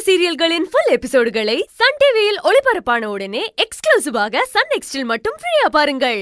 சீரியல்களின் full எபிசோடுகளை Sun டிவியில் ஒளிபரப்பான உடனே எக்ஸ்க்ளூசிவாக சன் நெக்ஸ்டில் மட்டும் ஃப்ரீயா பாருங்கள்.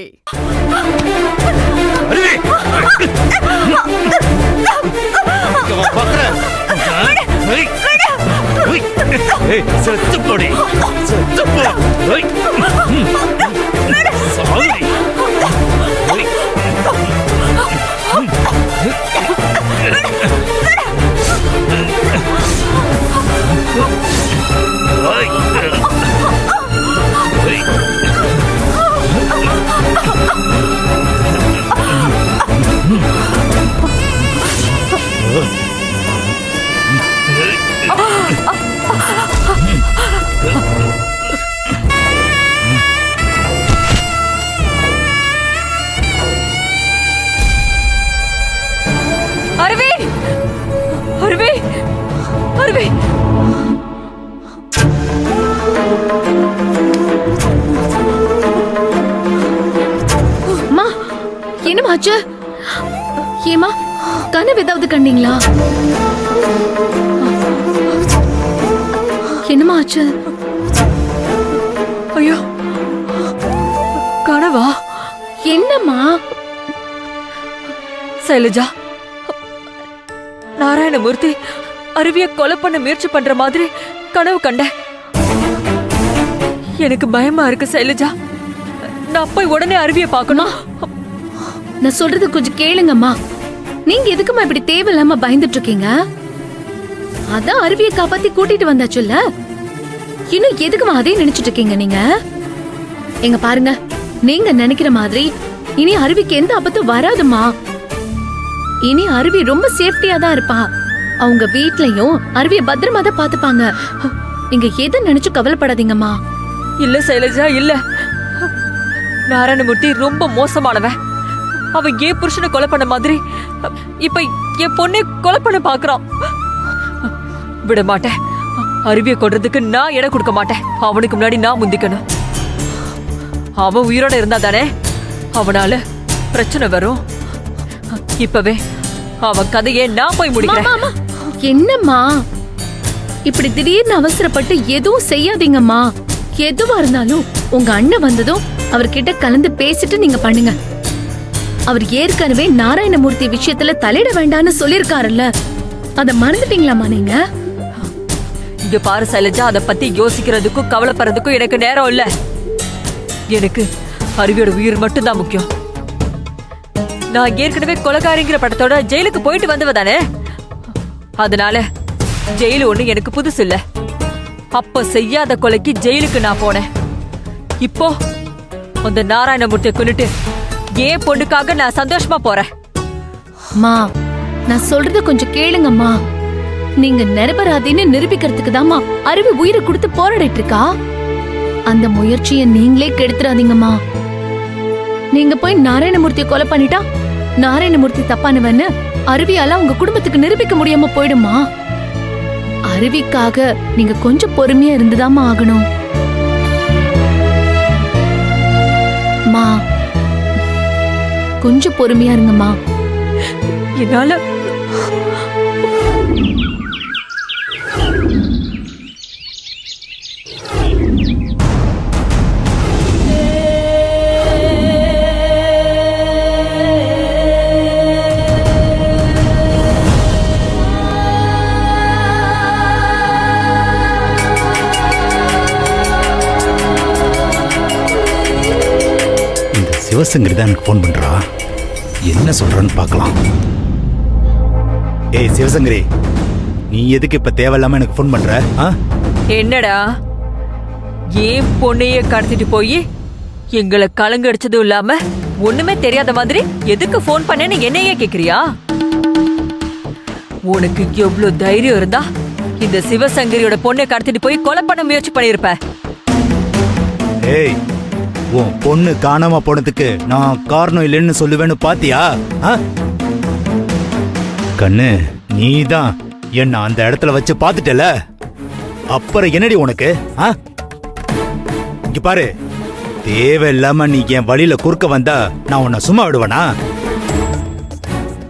அருவி அருவி அருவி அம்மா, என்னமாச்சு? ஏமா, கனவு ஏதாவது கண்டீங்களா? என்னமா ஆச்சு? ஐயோ, கனவா? என்னம்மா? சைலஜா, நாராயணமூர்த்தி அருவியை கொலை பண்ண முயற்சி பண்ற மாதிரி கனவு கண்டேன். எனக்கு பயமா இருக்கு சைலஜா. நான் போய் உடனே அருவியை பார்க்கணும். நான் சொல்றது கொஞ்சம் கேளுங்கம்மா. நீங்க எதுக்குமா இப்படி தேவையில்லாம பயந்துட்டு இருக்கீங்க? அதான் அருவியை காப்பாத்தி கூட்டிட்டு வந்தாச்சுல்ல, இன்னும் எதுக்குமா அதே நினைச்சிட்டு இருக்கீங்க நீங்க? எங்க பாருங்க, நீங்க நினைக்கிற மாதிரி இனி அருவிக்கு எந்த ஆபத்தும் வராதுமா. இனி அருவி ரொம்ப சேஃப்டியா தான் இருப்பா. அவங்க வீட்லயும் அருவியை பத்திரமா தான் பாத்துப்பாங்க. நீங்க எதை நினைச்சு கவலைப்படாதீங்கம்மா. இல்ல சைலஜா, இல்ல. நாராயணமூர்த்தி ரொம்ப மோசமானவன். அவன் ஏன் புருஷனை கொலை பண்ண மாதிரி இப்ப என் பொண்ணை கொலை பண்ண பாக்குறான். விட மாட்டேன். அருவியை கொல்றதுக்கு நான் இடம் கொடுக்க மாட்டேன். அவனுக்கு முன்னாடி நான் முந்திக்கணும். அவன் உயிரோட இருந்தா தானே அவனால பிரச்சனை வரும். இப்பவே அவன் கதையை நான் போய் முடிக்கிறேன். என்னம்மா இப்படி திடீர்னு அவசரப்பட்டு எதுவும் செய்யாதீங்கம்மா. எதுவா இருந்தாலும் உங்க அண்ணன் வந்ததும் அவர்கிட்ட கலந்து பேசிட்டு நீங்க பண்ணுங்க. அவர் ஏற்கனவே நாராயணமூர்த்தி விஷயத்துல தலையிட வேண்டாம்னு சொல்லிருக்காருல்ல, அத மறந்துட்டீங்களாமா நீங்க? இங்க பாரு சைலஜா, அத பத்தி யோசிக்கிறதுக்கும் கவலைப்படுறதுக்கும் எனக்கு நேரம் இல்ல. எனக்கு அருவியோட உயிர் மட்டும் தான் முக்கியம். நான் ஏற்கனவே கொலைகாரிங்கிற படத்தோட ஜெயிலுக்கு போயிட்டு வந்தவதானே. அதனால ஜெயிலு ஒண்ணு எனக்கு புதுசு இல்ல. அப்ப செய்யாத கொலைக்கு ஜெயிலுக்கு நான் போனேன். இப்போ அந்த நாராயணமூர்த்தியை கொன்னுட்டு ஏன் பொண்ணுக்காக நான் சந்தோஷமா போறேன். மா, நான் சொல்றத கொஞ்சம் கேளுங்கம்மா. நீங்க நிரபராதின்னு நிரூபிக்கிறதுக்கு தாமா அருவி உயிரை கொடுத்து போராடிட்டு இருக்கா. அந்த முயற்சியை நீங்களே கெடுத்துறாதீங்கம்மா. நீங்க போய் நாராயணமூர்த்தியை கொலை பண்ணிட்டா நாராயணமூர்த்தி தப்பானவன்னு அருவியால உங்க குடும்பத்துக்கு நிரூபிக்க முடியாம போயிடுமா. அருவிக்காக நீங்க கொஞ்சம் பொறுமையா இருந்துதாமா ஆகணும். மா, கொஞ்சம் பொறுமையா இருங்கம்மா. என்னால சிவசங்கரி தான் எனக்கு ஃபோன் பண்றா. என்ன சொல்றான்னு பார்க்கலாம். ஏய் சிவசங்கரி, நீ எதுக்கு இப்ப தேவையில்லாம எனக்கு ஃபோன் பண்ற? என்னடா, ஏன் பொண்ணையே கடத்திட்டு போய் எங்களை கலங்கடிச்சதும் இல்லாம ஒண்ணுமே தெரியாத மாதிரி எதுக்கு ஃபோன் பண்ணேன்னு என்னையே கேக்குறியா? உனக்கு எவ்வளவு தைரியம் இருந்தா இந்த சிவசங்கரியோட பொண்ணை கடத்திட்டு போய் கொலை பண்ண முயற்சி பண்ணிருப்ப. ஏய், உன் பொண்ணு காணாம போனதுக்கு நான் காரணம் இல்லைன்னு சொல்லுவேன்னு பாத்தியா? கண்ணு, நீதான் என்ன அந்த இடத்துல வச்சு பாத்துட்டல, அப்புறம் என்னடி உனக்கு? இங்க பாரு, தேவையில்லாம நீ என் வழியில குறுக்க வந்தா நான் உன்னை சும்மா விடுவேனா?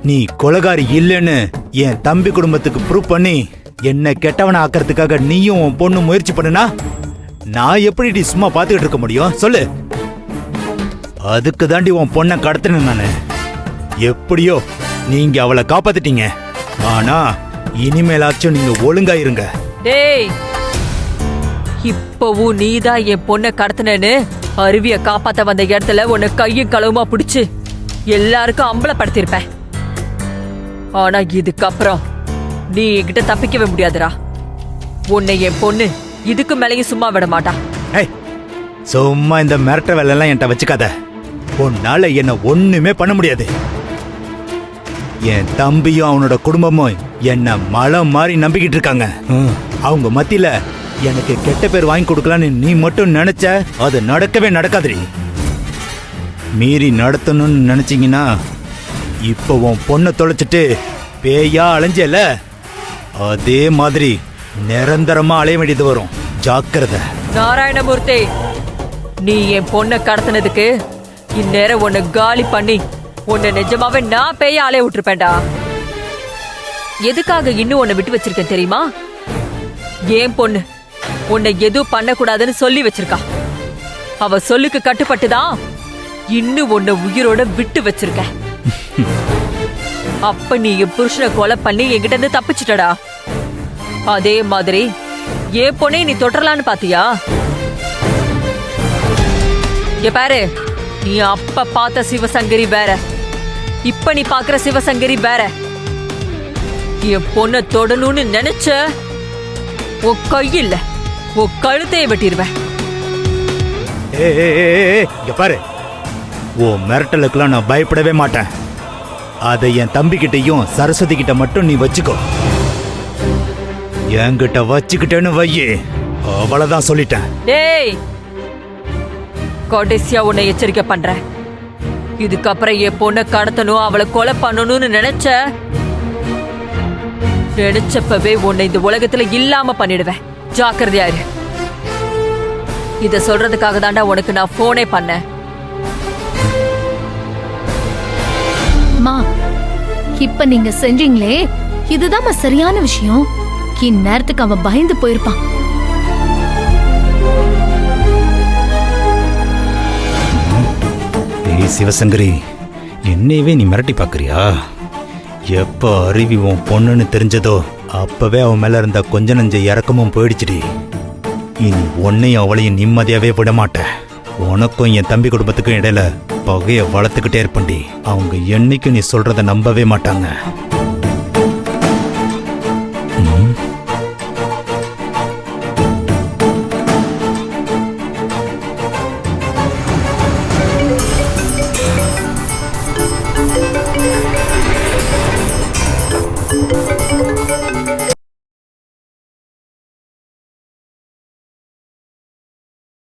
நீ கொலைகாரி இல்லைன்னு என் தம்பி குடும்பத்துக்கு ப்ரூவ் பண்ணி என்ன கெட்டவன ஆக்கிறதுக்காக நீயும் உன் பொண்ணு முயற்சி பண்ணுனா நான் எப்படி சும்மா பார்த்துக்கிட்டு இருக்க முடியும் சொல்லு. அதுக்கு தாண்டி உன் பொண்ணை கடத்தினேன் நானு. எப்படியோ நீங்க அவளை காப்பாத்திட்டீங்க. ஆனா இனிமேலாச்சும் நீங்க ஒழுங்கா இருங்க. டேய், இப்பவும் நீதான் என் பொண்ணை கடத்தினேன்னு அருவிய காப்பாத்த வந்த இடத்துல உன்னை கையும் களவுமா பிடிச்சு எல்லாருக்கும் அம்பலப்படுத்திருப்பேன். ஆனா இதுக்கப்புறம் நீ என்கிட்ட தப்பிக்கவே முடியாதுடா. உன்னை என் பொண்ணு இதுக்கு மேலேயும் சும்மா விட மாட்டா. ஏய், சும்மா இந்த மிரட்ட வேலையெல்லாம் என்கிட்ட வச்சுக்காத. உன்னால என்ன ஒண்ணுமே பண்ண முடியாது. என் தம்பியும் அவனோட குடும்பமும் என்ன மலம் மாதிரி நம்பிக்கிட்டு இருக்காங்க. அவங்க மத்தியில எனக்கு கெட்ட பேர் வாங்கி கொடுக்கலான்னு நீ மட்டும் நினைச்ச, அது நடக்கவே நடக்காதுடி. மீறி நடத்தணும்னு நினைச்சீங்கன்னா இப்போ உன் பொண்ணை தொலைச்சிட்டு பேயா அலைஞ்சல, அதே மாதிரி நிரந்தரமா அலைய வேண்டியது வரும். ஜாக்கிரதை. நாராயணமூர்த்தி, நீ என் பொண்ணை கடத்தினதுக்கு இந்நேரம் உன்னை காலி பண்ணி உன்னை நிஜமாவே நான் பேய அலைய விட்டுருப்பேன்டா. எதுக்காக இன்னும் உன்னை விட்டு வச்சிருக்கேன் தெரியுமா? ஏன் பொண்ணு உன்னை எதுவும் பண்ணக்கூடாதுன்னு சொல்லி வச்சிருக்கா. அவ சொல்லுக்கு கட்டுப்பட்டுதான் இன்னும் உன்னை உயிரோட விட்டு வச்சிருக்க. அப்ப நீ என் புருஷனை கொலை பண்ணி என்கிட்ட இருந்து தப்பிச்சிட்டடா. அதே மாதிரி ஏன் பொண்ணே நீ தொடரலான்னு பாத்தியா? இங்க பாரு, நீ அப்ப பார்த்த சிவசங்கரி வேற, இப்ப நீ பாக்குற சிவசங்கரி வேற. என் பொண்ணை தொடணும்னு நினைச்ச உன் கையில்ல உன் கழுத்தையை வெட்டிடுவேன். இங்க பாரு, ஓ மிரட்டலுக்கெல்லாம் நான் பயப்படவே மாட்டேன். அதை என் தம்பி கிட்டையும் சரஸ்வதி கிட்ட மட்டும் நீ வச்சுக்கோ. என்கிட்ட வச்சுக்கிட்டேன்னு வையே, அவ்வளவுதான் சொல்லிட்டேன். டேய், கடைசியா உன்னை எச்சரிக்கை பண்றேன். இதுக்கப்புறம் என் பொண்ணை கடத்தணும், அவளை கொலை பண்ணணும்னு நினைச்சப்பவே உன்னை இந்த உலகத்துல இல்லாம பண்ணிடுவேன். ஜாக்கிரதையா இரு. இத சொல்றதுக்காக தாண்டா உனக்கு நான் போனே பண்ணேன். மா, இப்ப நீங்க செஞ்சீங்களே இதுதான் சரியான விஷயம். இந்நேரத்துக்கு அவன் பயந்து போயிருப்பான். ஏய் சிவசங்கரி, என்னையவே நீ மிரட்டி பாக்குறியா? எப்ப அருவி உன் பொண்ணுன்னு தெரிஞ்சதோ அப்பவே அவன் மேல இருந்த கொஞ்ச நஞ்ச இறக்கமும் போயிடுச்சுடி. இனி உன்னையும் அவளையும் நிம்மதியாவே விட மாட்டேன். உனக்கும் என் தம்பி குடும்பத்துக்கும் இடையில பகைய வளர்த்துக்கிட்டே இருப்பண்டி. அவங்க என்னைக்கும் நீ சொல்றத நம்பவே மாட்டாங்க.